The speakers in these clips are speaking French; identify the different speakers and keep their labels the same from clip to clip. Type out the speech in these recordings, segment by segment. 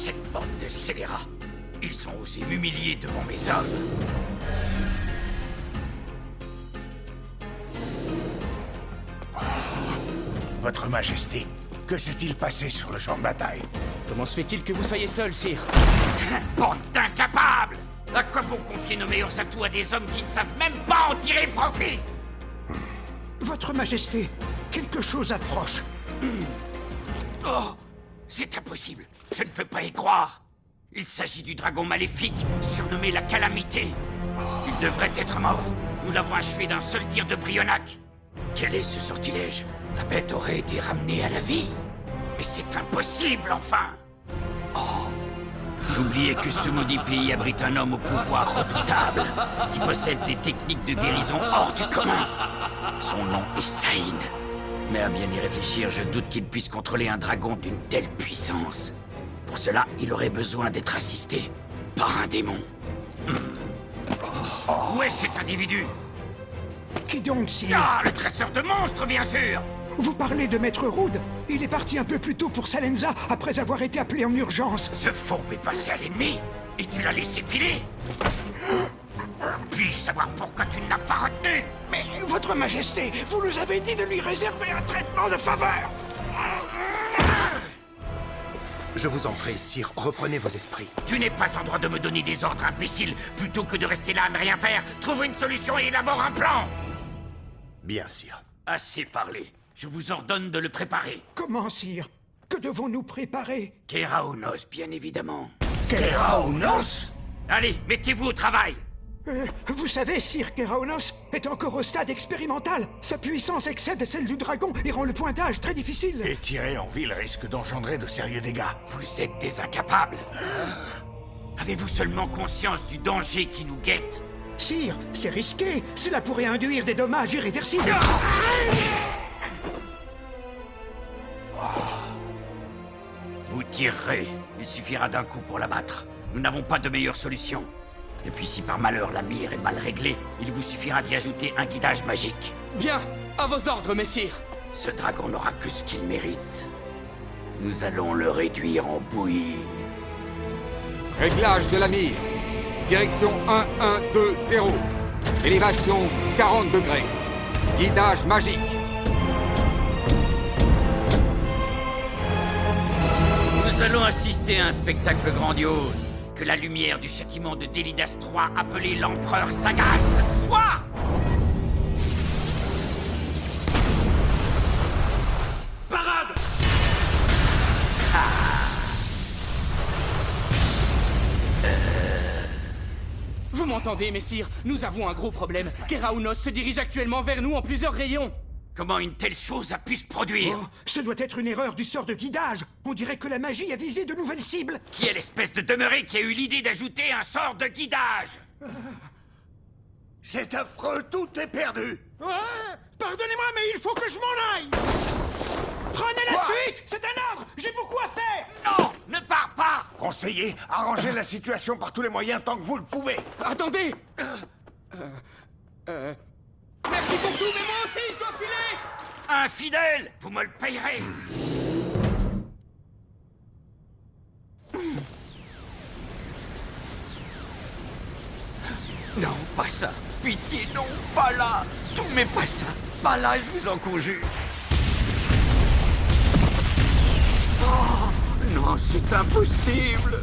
Speaker 1: Cette bande de scélérats. Ils ont osé m'humilier devant mes hommes.
Speaker 2: Votre Majesté, que s'est-il passé sur le champ de bataille?
Speaker 3: Comment se fait-il que vous soyez seul, sire?
Speaker 1: Bande d'incapables! À quoi bon confier nos meilleurs atouts à des hommes qui ne savent même pas en tirer profit?
Speaker 4: Votre Majesté, quelque chose approche.
Speaker 1: Oh! C'est impossible. Je ne peux pas y croire. Il s'agit du dragon maléfique, surnommé la Calamité. Il devrait être mort. Nous l'avons achevé d'un seul tir de Brionac. Quel est ce sortilège? La bête aurait été ramenée à la vie. Mais c'est impossible, enfin! Oh! J'oubliais que ce maudit pays abrite un homme au pouvoir redoutable, qui possède des techniques de guérison hors du commun. Son nom est Saïn. Mais à bien y réfléchir, je doute qu'il puisse contrôler un dragon d'une telle puissance. Pour cela, il aurait besoin d'être assisté par un démon. Où est cet individu?
Speaker 4: Qui donc, sire?
Speaker 1: Ah, le tresseur de monstres, bien sûr!
Speaker 4: Vous parlez de Maître Rood? Il est parti un peu plus tôt pour Salenza, après avoir été appelé en urgence.
Speaker 1: Ce fourbe est passé à l'ennemi, et tu l'as laissé filer? Puis-je savoir pourquoi tu ne l'as pas retenu?
Speaker 4: Mais, Votre Majesté, vous nous avez dit de lui réserver un traitement de faveur.
Speaker 5: Je vous en prie, sire, reprenez vos esprits.
Speaker 1: Tu n'es pas en droit de me donner des ordres imbéciles. Plutôt que de rester là à ne rien faire, trouve une solution et élabore un plan.
Speaker 5: Bien, sire.
Speaker 1: Assez parlé. Je vous ordonne de le préparer.
Speaker 4: Comment, sire? Que devons-nous préparer?
Speaker 1: Keraonos, bien évidemment.
Speaker 2: Keraonos?
Speaker 1: Allez, mettez-vous au travail.
Speaker 4: Vous savez, sire, Keraonos est encore au stade expérimental. Sa puissance excède celle du dragon et rend le pointage très difficile.
Speaker 2: Et tirer en ville risque d'engendrer de sérieux dégâts.
Speaker 1: Vous êtes des incapables. Avez-vous seulement conscience du danger qui nous guette?
Speaker 4: Sire, c'est risqué. Cela pourrait induire des dommages irréversibles.
Speaker 1: Vous tirerez. Il suffira d'un coup pour l'abattre. Nous n'avons pas de meilleure solution. Et puis si par malheur la mire est mal réglée, il vous suffira d'y ajouter un guidage magique.
Speaker 3: Bien, à vos ordres, messire.
Speaker 1: Ce dragon n'aura que ce qu'il mérite. Nous allons le réduire en bouillie.
Speaker 6: Réglage de la mire. Direction 1120. Élévation 40 degrés. Guidage magique.
Speaker 1: Nous allons assister à un spectacle grandiose. Que la lumière du châtiment de Délidas III, appelé l'Empereur Sagace, soit! Parade!
Speaker 3: Vous m'entendez, messire? Nous avons un gros problème. Keraonos se dirige actuellement vers nous en plusieurs rayons.
Speaker 1: Comment une telle chose a pu se produire?
Speaker 4: Oh, ce doit être une erreur du sort de guidage. On dirait que la magie a visé de nouvelles cibles.
Speaker 1: Qui est l'espèce de demeuré qui a eu l'idée d'ajouter un sort de guidage?
Speaker 2: C'est affreux, tout est perdu.
Speaker 4: Pardonnez-moi, mais il faut que je m'en aille. Prenez la
Speaker 2: Quoi?
Speaker 4: suite. C'est un ordre. J'ai beaucoup à faire.
Speaker 1: Non! Ne pars pas!
Speaker 2: Conseiller, arrangez la situation par tous les moyens tant que vous le pouvez.
Speaker 3: Attendez! Merci pour tout, mais moi aussi, je dois filer!
Speaker 1: Infidèle! Vous me le payerez! Non, pas ça! Pitié, non, pas là! Tout, mais pas ça! Pas là, je vous en conjure! Oh, non, c'est impossible!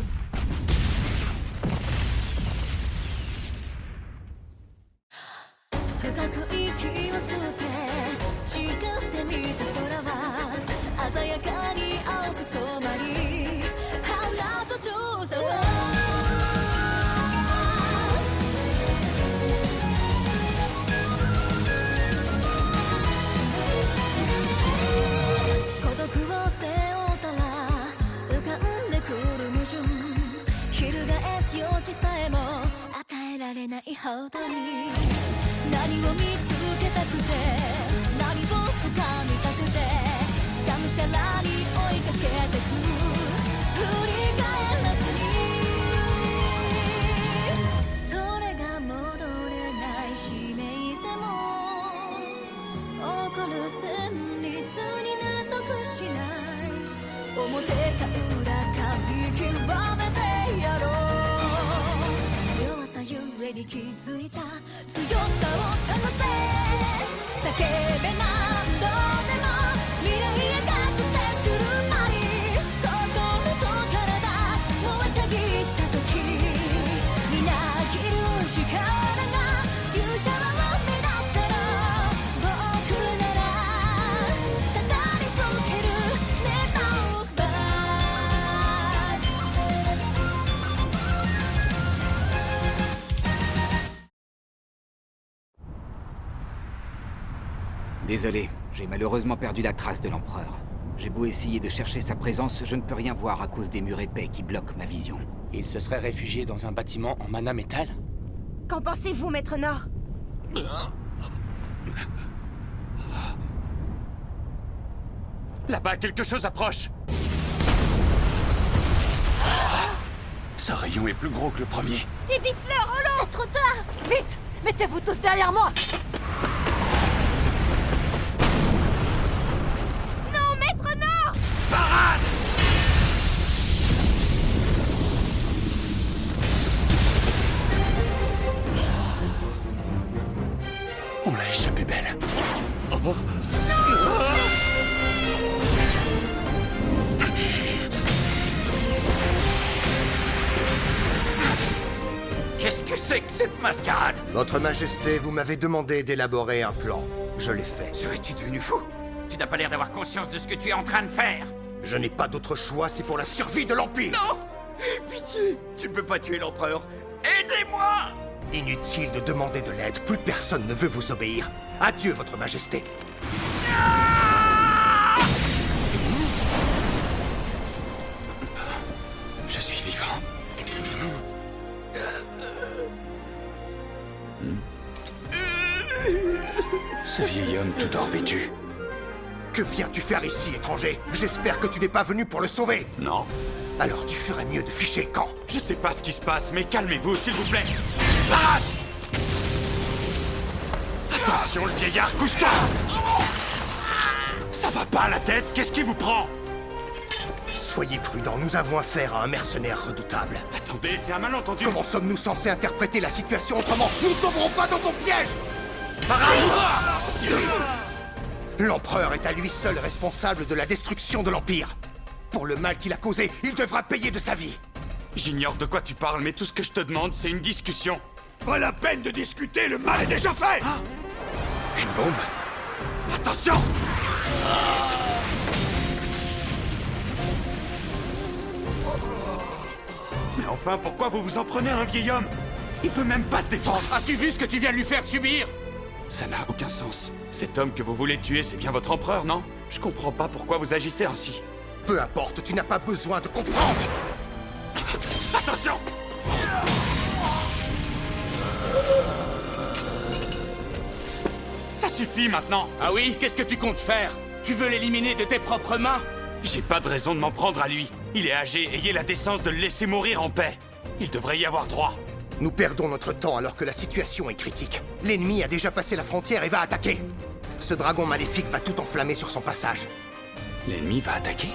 Speaker 7: 表か裏か右はに気づいた強さをかざせ叫べ何度でも未来へ覚醒するまで心と体燃えたぎった時みなぎる力が勇者を目指すから僕ならただり続ける Never look back
Speaker 6: Désolé, j'ai malheureusement perdu la trace de l'Empereur. J'ai beau essayer de chercher sa présence, je ne peux rien voir à cause des murs épais qui bloquent ma vision.
Speaker 3: Il se serait réfugié dans un bâtiment en mana métal?
Speaker 7: Qu'en pensez-vous, Maître Nord?
Speaker 2: Là-bas, quelque chose approche. Ce rayon est plus gros que le premier.
Speaker 7: Évite-le, Rollo! C'est trop tard! Vite! Mettez-vous tous derrière moi! Non, Maître Nord!
Speaker 2: On l'a échappé belle.
Speaker 1: Qu'est-ce que c'est que cette mascarade?
Speaker 5: Votre Majesté, vous m'avez demandé d'élaborer un plan. Je l'ai fait.
Speaker 1: Serais-tu devenu fou? Tu n'as pas l'air d'avoir conscience de ce que tu es en train de faire.
Speaker 5: Je n'ai pas d'autre choix, c'est pour la survie de l'Empire.
Speaker 1: Non! Pitié! Tu ne peux pas tuer l'Empereur. Aidez-moi!
Speaker 5: Inutile de demander de l'aide, plus personne ne veut vous obéir. Adieu, Votre Majesté.
Speaker 2: Je suis vivant. Ce vieil homme tout or vêtu.
Speaker 5: Que viens-tu faire ici, étranger? J'espère que tu n'es pas venu pour le sauver.
Speaker 2: Non?
Speaker 5: Alors tu ferais mieux de ficher le camp.
Speaker 2: Je sais pas ce qui se passe, mais calmez-vous, s'il vous plaît. Attention, le vieillard, couche-toi! Ça va pas la tête? Qu'est-ce qui vous prend?
Speaker 5: Soyez prudents, nous avons affaire à un mercenaire redoutable.
Speaker 2: Attendez, c'est un malentendu.
Speaker 5: Comment sommes-nous censés interpréter la situation autrement? Nous ne tomberons pas dans ton piège! L'Empereur est à lui seul responsable de la destruction de l'Empire. Pour le mal qu'il a causé, il devra payer de sa vie.
Speaker 2: J'ignore de quoi tu parles, mais tout ce que je te demande, c'est une discussion.
Speaker 8: Pas la peine de discuter, le mal est déjà fait!
Speaker 2: Une bombe? Attention! Mais enfin, pourquoi vous vous en prenez à un vieil homme? Il peut même pas se défendre.
Speaker 3: As-tu vu ce que tu viens de lui faire subir?
Speaker 2: Ça n'a aucun sens. Cet homme que vous voulez tuer, c'est bien votre empereur, non? Je comprends pas pourquoi vous agissez ainsi.
Speaker 5: Peu importe, tu n'as pas besoin de comprendre.
Speaker 2: Attention! Ça suffit maintenant!
Speaker 3: Ah oui? Qu'est-ce que tu comptes faire? Tu veux l'éliminer de tes propres mains?
Speaker 2: J'ai pas de raison de m'en prendre à lui. Il est âgé, ayez la décence de le laisser mourir en paix. Il devrait y avoir droit.
Speaker 5: Nous perdons notre temps alors que la situation est critique. L'ennemi a déjà passé la frontière et va attaquer. Ce dragon maléfique va tout enflammer sur son passage.
Speaker 2: L'ennemi va attaquer?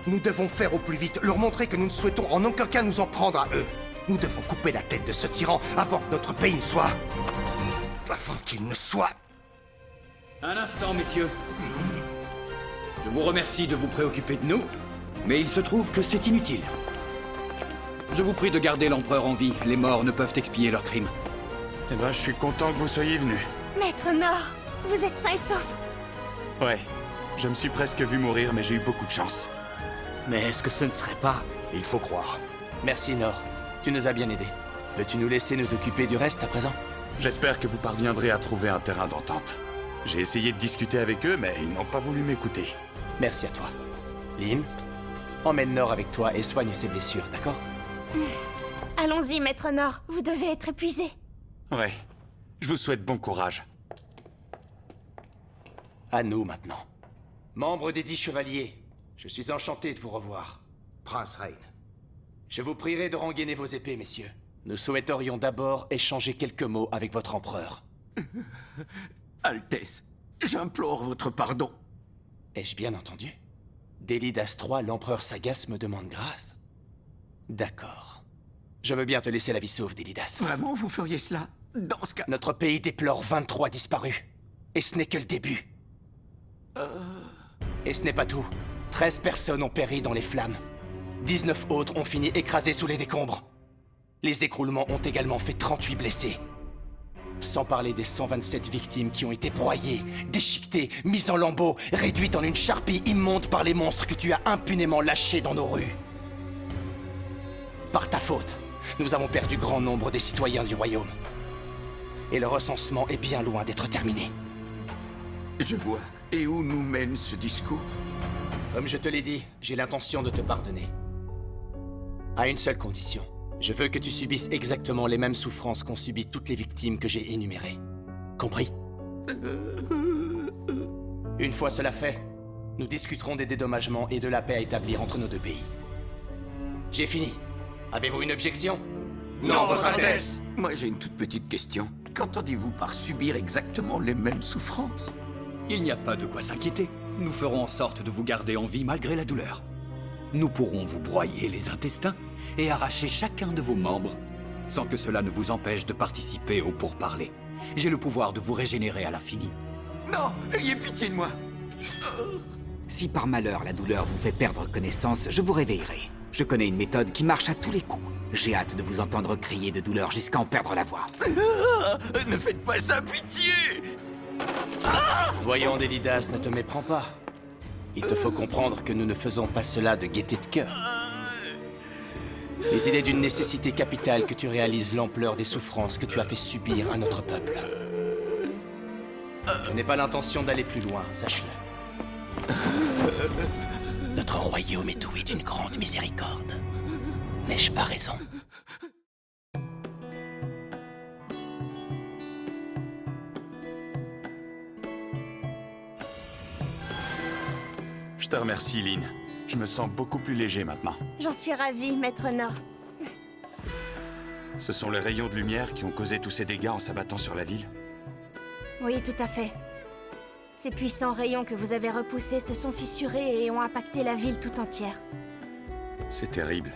Speaker 5: Nous devons faire au plus vite, leur montrer que nous ne souhaitons en aucun cas nous en prendre à eux. Nous devons couper la tête de ce tyran avant que notre pays ne soit... avant qu'il ne soit...
Speaker 9: Un instant, messieurs. Je vous remercie de vous préoccuper de nous, mais il se trouve que c'est inutile. Je vous prie de garder l'Empereur en vie. Les morts ne peuvent expier leurs crimes.
Speaker 2: Eh ben, je suis content que vous soyez venu.
Speaker 7: Maître Nord, vous êtes sain et sauf.
Speaker 2: Ouais. Je me suis presque vu mourir, mais j'ai eu beaucoup de chance.
Speaker 3: Mais est-ce que ce ne serait pas...
Speaker 5: Il faut croire.
Speaker 3: Merci, Nord. Tu nous as bien aidés. Peux-tu nous laisser nous occuper du reste à présent?
Speaker 2: J'espère que vous parviendrez à trouver un terrain d'entente. J'ai essayé de discuter avec eux, mais ils n'ont pas voulu m'écouter.
Speaker 3: Merci à toi. Lynn, emmène Nord avec toi et soigne ses blessures, d'accord?
Speaker 7: Allons-y, Maître Nord. Vous devez être épuisé.
Speaker 2: Ouais. Je vous souhaite bon courage.
Speaker 3: À nous maintenant. Membres des 10 chevaliers, je suis enchanté de vous revoir.
Speaker 5: Prince Rain.
Speaker 3: Je vous prierai de rengainer vos épées, messieurs. Nous souhaiterions d'abord échanger quelques mots avec votre empereur.
Speaker 1: Altesse, j'implore votre pardon.
Speaker 3: Ai-je bien entendu? Délidas III, l'empereur Sagas me demande grâce. D'accord. Je veux bien te laisser la vie sauve, Délidas.
Speaker 1: Vraiment, vous feriez cela? Dans ce cas...
Speaker 3: Notre pays déplore 23 disparus. Et ce n'est que le début. Et ce n'est pas tout. 13 personnes ont péri dans les flammes. 19 autres ont fini écrasées sous les décombres. Les écroulements ont également fait 38 blessés. Sans parler des 127 victimes qui ont été broyées, déchiquetées, mises en lambeaux, réduites en une charpie immonde par les monstres que tu as impunément lâchés dans nos rues. Par ta faute, nous avons perdu grand nombre des citoyens du royaume. Et le recensement est bien loin d'être terminé.
Speaker 1: Je vois. Et où nous mène ce discours?
Speaker 3: Comme je te l'ai dit, j'ai l'intention de te pardonner. À une seule condition. Je veux que tu subisses exactement les mêmes souffrances qu'ont subies toutes les victimes que j'ai énumérées. Compris? Une fois cela fait, nous discuterons des dédommagements et de la paix à établir entre nos deux pays. J'ai fini. Avez-vous une objection?
Speaker 8: Non, Votre Altesse.
Speaker 1: Moi, j'ai une toute petite question. Qu'entendez-vous par subir exactement les mêmes souffrances?
Speaker 9: Il n'y a pas de quoi s'inquiéter. Nous ferons en sorte de vous garder en vie malgré la douleur. Nous pourrons vous broyer les intestins et arracher chacun de vos membres, sans que cela ne vous empêche de participer au pourparlers. J'ai le pouvoir de vous régénérer à l'infini.
Speaker 1: Non, ayez pitié de moi.
Speaker 10: Si par malheur la douleur vous fait perdre connaissance, je vous réveillerai. Je connais une méthode qui marche à tous les coups. J'ai hâte de vous entendre crier de douleur jusqu'à en perdre la voix.
Speaker 1: Ne faites pas ça, pitié.
Speaker 3: Voyons, Délidas, ne te méprends pas. Il te faut comprendre que nous ne faisons pas cela de gaieté de cœur. Mais il est d'une nécessité capitale que tu réalises l'ampleur des souffrances que tu as fait subir à notre peuple. Je n'ai pas l'intention d'aller plus loin, sache-le. Notre royaume est doué d'une grande miséricorde. N'ai-je pas raison?
Speaker 2: Je te remercie, Lynn. Je me sens beaucoup plus léger maintenant.
Speaker 7: J'en suis ravie, Maître Nord.
Speaker 2: Ce sont les rayons de lumière qui ont causé tous ces dégâts en s'abattant sur la ville?
Speaker 7: Oui, tout à fait. Ces puissants rayons que vous avez repoussés se sont fissurés et ont impacté la ville tout entière.
Speaker 2: C'est terrible.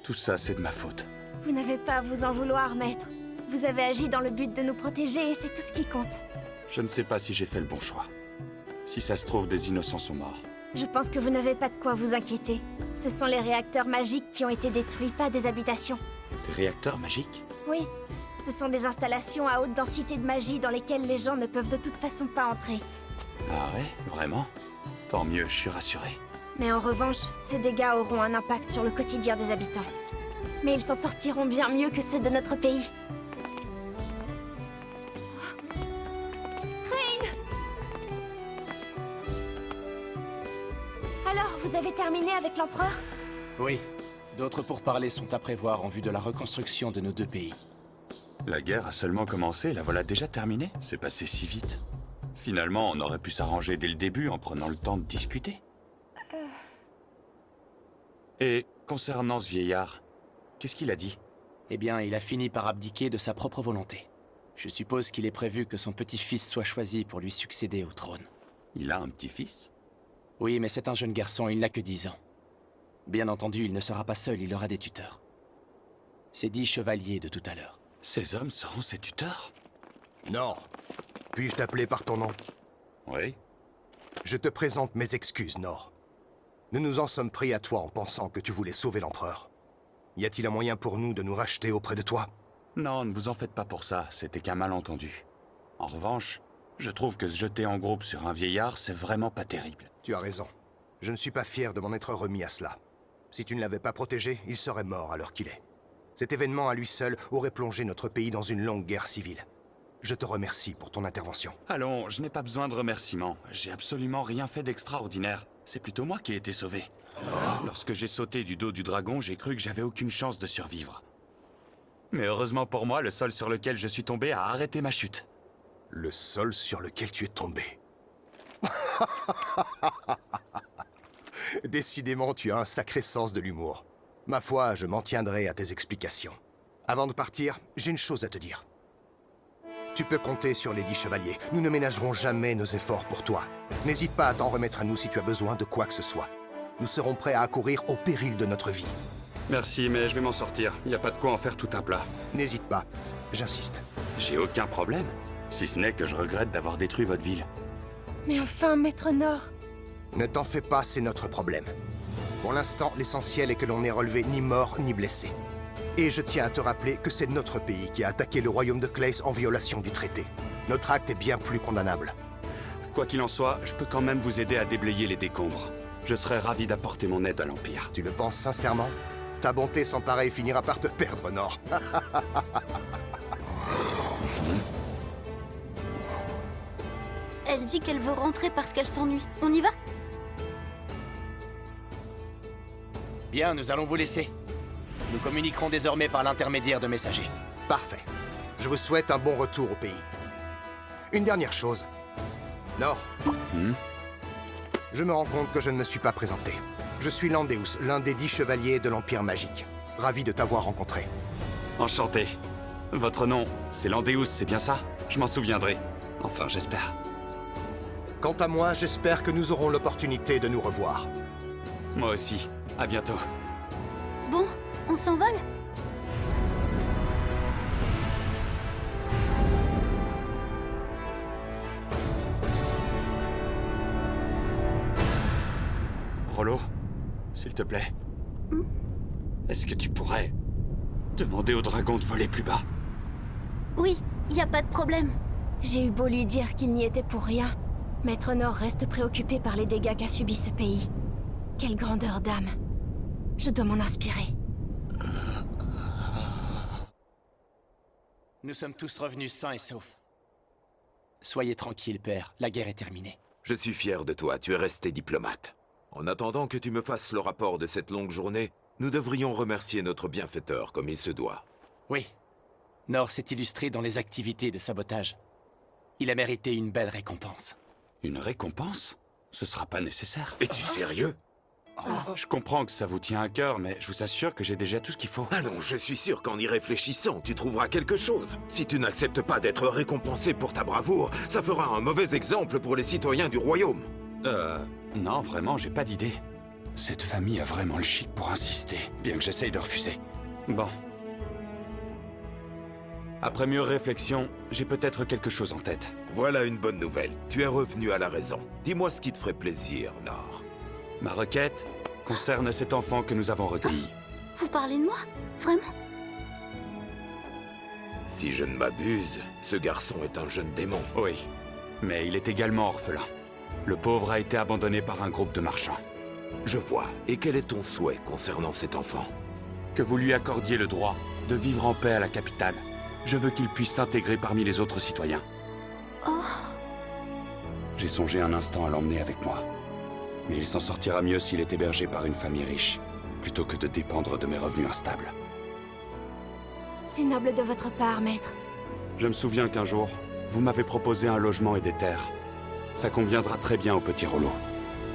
Speaker 2: Tout ça, c'est de ma faute.
Speaker 7: Vous n'avez pas à vous en vouloir, maître. Vous avez agi dans le but de nous protéger et c'est tout ce qui compte.
Speaker 2: Je ne sais pas si j'ai fait le bon choix. Si ça se trouve, des innocents sont morts.
Speaker 7: Je pense que vous n'avez pas de quoi vous inquiéter. Ce sont les réacteurs magiques qui ont été détruits, pas des habitations.
Speaker 2: Des réacteurs magiques?
Speaker 7: Oui, ce sont des installations à haute densité de magie dans lesquelles les gens ne peuvent de toute façon pas entrer.
Speaker 2: Ah ouais? Vraiment? Tant mieux, je suis rassuré.
Speaker 7: Mais en revanche, ces dégâts auront un impact sur le quotidien des habitants. Mais ils s'en sortiront bien mieux que ceux de notre pays. Rain! Alors, vous avez terminé avec l'empereur?
Speaker 3: Oui. D'autres pourparlers sont à prévoir en vue de la reconstruction de nos deux pays.
Speaker 2: La guerre a seulement commencé, la voilà déjà terminée? C'est passé si vite. Finalement, on aurait pu s'arranger dès le début en prenant le temps de discuter. Et concernant ce vieillard, qu'est-ce qu'il a dit?
Speaker 3: Eh bien, il a fini par abdiquer de sa propre volonté. Je suppose qu'il est prévu que son petit-fils soit choisi pour lui succéder au trône.
Speaker 2: Il a un petit-fils?
Speaker 3: Oui, mais c'est un jeune garçon, il n'a que 10 ans. Bien entendu, il ne sera pas seul, il aura des tuteurs. C'est 10 chevaliers de tout à l'heure.
Speaker 2: Ces hommes seront ses tuteurs?
Speaker 5: Non. Puis-je t'appeler par ton nom?
Speaker 2: Oui.
Speaker 5: Je te présente mes excuses, Nord. Nous nous en sommes pris à toi en pensant que tu voulais sauver l'empereur. Y a-t-il un moyen pour nous de nous racheter auprès de toi?
Speaker 2: Non, ne vous en faites pas pour ça, c'était qu'un malentendu. En revanche, je trouve que se jeter en groupe sur un vieillard, c'est vraiment pas terrible.
Speaker 5: Tu as raison. Je ne suis pas fier de m'en être remis à cela. Si tu ne l'avais pas protégé, il serait mort à l'heure qu'il est. Cet événement à lui seul aurait plongé notre pays dans une longue guerre civile. Je te remercie pour ton intervention.
Speaker 2: Allons, je n'ai pas besoin de remerciements. J'ai absolument rien fait d'extraordinaire. C'est plutôt moi qui ai été sauvé. Lorsque j'ai sauté du dos du dragon, j'ai cru que j'avais aucune chance de survivre. Mais heureusement pour moi, le sol sur lequel je suis tombé a arrêté ma chute.
Speaker 5: Le sol sur lequel tu es tombé. Décidément, tu as un sacré sens de l'humour. Ma foi, je m'en tiendrai à tes explications. Avant de partir, j'ai une chose à te dire. Tu peux compter sur les 10 chevaliers. Nous ne ménagerons jamais nos efforts pour toi. N'hésite pas à t'en remettre à nous si tu as besoin de quoi que ce soit. Nous serons prêts à accourir au péril de notre vie.
Speaker 2: Merci, mais je vais m'en sortir. Il n'y a pas de quoi en faire tout un plat.
Speaker 5: N'hésite pas, j'insiste.
Speaker 2: J'ai aucun problème. Si ce n'est que je regrette d'avoir détruit votre ville.
Speaker 7: Mais enfin, Maître Nord.
Speaker 5: Ne t'en fais pas, c'est notre problème. Pour l'instant, l'essentiel est que l'on n'ait relevé ni mort ni blessé. Et je tiens à te rappeler que c'est notre pays qui a attaqué le royaume de Clays en violation du traité. Notre acte est bien plus condamnable.
Speaker 2: Quoi qu'il en soit, je peux quand même vous aider à déblayer les décombres. Je serais ravi d'apporter mon aide à l'Empire.
Speaker 5: Tu le penses sincèrement? Ta bonté sans pareil finira par te perdre, Nord.
Speaker 11: Elle dit qu'elle veut rentrer parce qu'elle s'ennuie. On y va?
Speaker 3: Bien, nous allons vous laisser. Nous communiquerons désormais par l'intermédiaire de messagers.
Speaker 5: Parfait. Je vous souhaite un bon retour au pays. Une dernière chose. Nord. Je me rends compte que je ne me suis pas présenté. Je suis Landeus, l'un des 10 chevaliers de l'Empire magique. Ravi de t'avoir rencontré.
Speaker 2: Enchanté. Votre nom, c'est Landeus, c'est bien ça? Je m'en souviendrai. Enfin, j'espère.
Speaker 5: Quant à moi, j'espère que nous aurons l'opportunité de nous revoir.
Speaker 2: Moi aussi. À bientôt.
Speaker 11: Bon, on s'envole?
Speaker 2: Rollo, s'il te plaît. Est-ce que tu pourrais demander au dragon de voler plus bas?
Speaker 11: Oui, y a pas de problème.
Speaker 7: J'ai eu beau lui dire qu'il n'y était pour rien. Maître Nord reste préoccupé par les dégâts qu'a subi ce pays. Quelle grandeur d'âme. Je dois m'en inspirer.
Speaker 3: Nous sommes tous revenus sains et saufs. Soyez tranquille, père. La guerre est terminée.
Speaker 12: Je suis fier de toi, tu es resté diplomate. En attendant que tu me fasses le rapport de cette longue journée, nous devrions remercier notre bienfaiteur comme il se doit.
Speaker 3: Oui. Nord s'est illustré dans les activités de sabotage. Il a mérité une belle récompense.
Speaker 2: Une récompense? Ce sera pas nécessaire.
Speaker 12: Es-tu sérieux?
Speaker 2: Je comprends que ça vous tient à cœur, mais je vous assure que j'ai déjà tout ce qu'il faut.
Speaker 12: Allons, je suis sûr qu'en y réfléchissant, tu trouveras quelque chose. Si tu n'acceptes pas d'être récompensé pour ta bravoure, ça fera un mauvais exemple pour les citoyens du royaume.
Speaker 2: Non, vraiment, j'ai pas d'idée. Cette famille a vraiment le chic pour insister, bien que j'essaye de refuser. Bon. Après mûre réflexion, j'ai peut-être quelque chose en tête.
Speaker 12: Voilà une bonne nouvelle. Tu es revenu à la raison. Dis-moi ce qui te ferait plaisir, Nord.
Speaker 2: Ma requête concerne cet enfant que nous avons recueilli.
Speaker 11: Vous parlez de moi? Vraiment?
Speaker 12: Si je ne m'abuse, ce garçon est un jeune démon.
Speaker 2: Oui, mais il est également orphelin. Le pauvre a été abandonné par un groupe de marchands.
Speaker 12: Je vois. Et quel est ton souhait concernant cet enfant?
Speaker 2: Que vous lui accordiez le droit de vivre en paix à la capitale. Je veux qu'il puisse s'intégrer parmi les autres citoyens.
Speaker 11: Oh.
Speaker 2: J'ai songé un instant à l'emmener avec moi. Mais il s'en sortira mieux s'il est hébergé par une famille riche, plutôt que de dépendre de mes revenus instables.
Speaker 7: C'est noble de votre part, maître.
Speaker 2: Je me souviens qu'un jour, vous m'avez proposé un logement et des terres. Ça conviendra très bien au petit Rollo.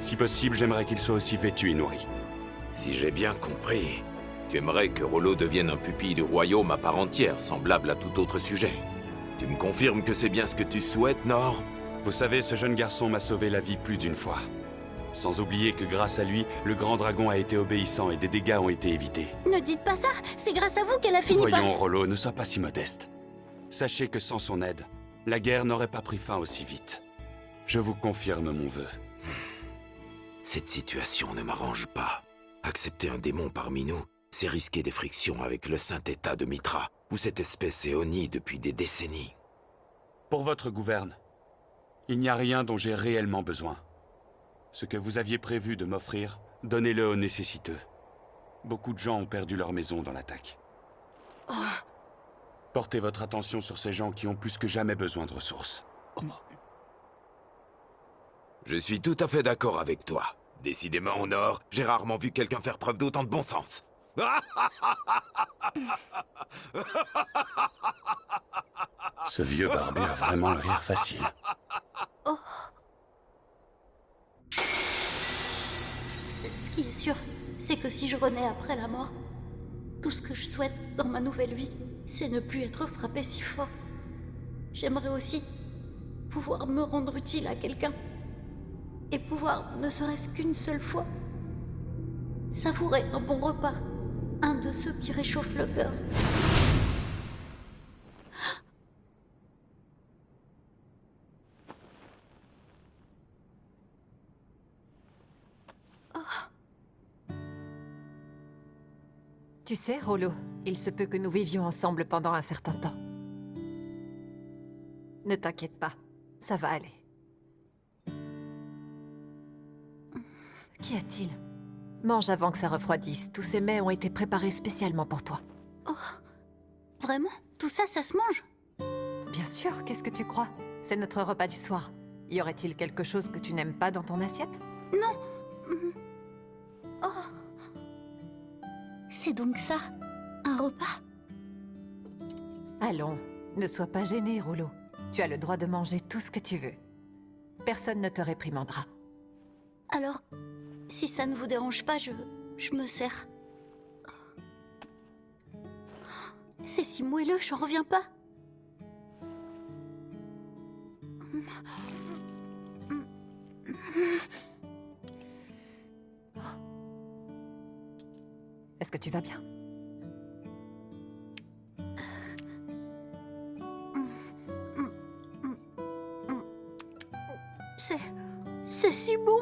Speaker 2: Si possible, j'aimerais qu'il soit aussi vêtu et nourri.
Speaker 12: Si j'ai bien compris, tu aimerais que Rollo devienne un pupille du royaume à part entière, semblable à tout autre sujet. Tu me confirmes que c'est bien ce que tu souhaites, Nord?
Speaker 2: Vous savez, ce jeune garçon m'a sauvé la vie plus d'une fois. Sans oublier que grâce à lui, le grand dragon a été obéissant et des dégâts ont été évités.
Speaker 11: Ne dites pas ça, c'est grâce à vous qu'elle a fini par...
Speaker 2: Voyons, Rollo, ne sois pas si modeste. Sachez que sans son aide, la guerre n'aurait pas pris fin aussi vite. Je vous confirme mon vœu.
Speaker 12: Cette situation ne m'arrange pas. Accepter un démon parmi nous, c'est risquer des frictions avec le saint état de Mitra, où cette espèce est honnie depuis des décennies.
Speaker 2: Pour votre gouverne, il n'y a rien dont j'ai réellement besoin. Ce que vous aviez prévu de m'offrir, donnez-le aux nécessiteux. Beaucoup de gens ont perdu leur maison dans l'attaque.
Speaker 7: Oh.
Speaker 2: Portez votre attention sur ces gens qui ont plus que jamais besoin de ressources.
Speaker 12: Je suis tout à fait d'accord avec toi. Décidément, au Nord, j'ai rarement vu quelqu'un faire preuve d'autant de bon sens.
Speaker 2: Ce vieux barbu a vraiment le rire facile.
Speaker 11: Oh. Ce qui est sûr, c'est que si je renais après la mort, tout ce que je souhaite dans ma nouvelle vie, c'est ne plus être frappé si fort. J'aimerais aussi pouvoir me rendre utile à quelqu'un. Et pouvoir, ne serait-ce qu'une seule fois, savourer un bon repas Un de ceux qui réchauffent le cœur.
Speaker 13: Tu sais, Rollo, il se peut que nous vivions ensemble pendant un certain temps. Ne t'inquiète pas, ça va aller. Qu'y a-t-il? Mange avant que ça refroidisse. Tous ces mets ont été préparés spécialement pour toi.
Speaker 11: Oh, vraiment? Tout ça, ça se mange?
Speaker 13: Bien sûr, qu'est-ce que tu crois? C'est notre repas du soir. Y aurait-il quelque chose que tu n'aimes pas dans ton assiette?
Speaker 11: Non. Oh. C'est donc ça, un repas?
Speaker 13: Allons, ne sois pas gêné, Rollo. Tu as le droit de manger tout ce que tu veux. Personne ne te réprimandera.
Speaker 11: Alors, si ça ne vous dérange pas, je me sers. C'est si moelleux, j'en reviens pas.
Speaker 13: Est-ce que tu vas bien?
Speaker 11: C'est si bon.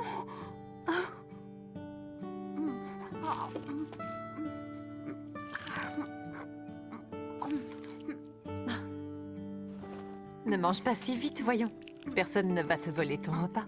Speaker 13: Ne mange pas si vite, voyons. Personne ne va te voler ton repas.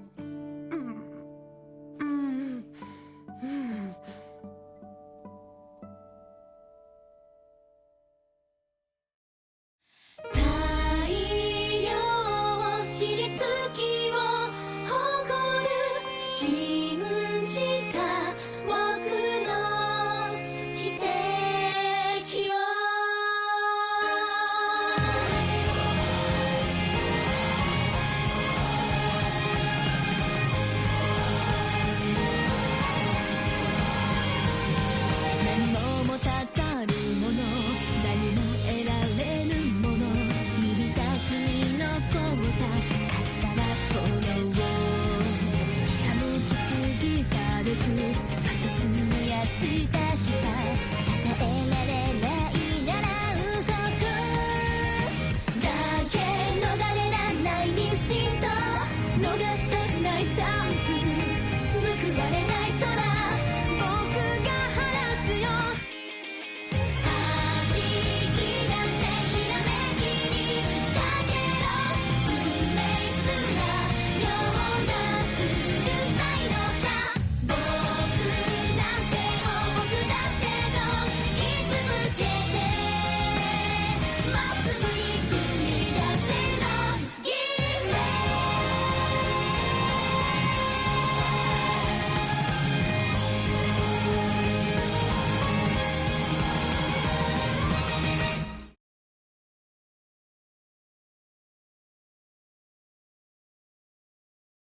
Speaker 7: 逃したくないチャンス報われない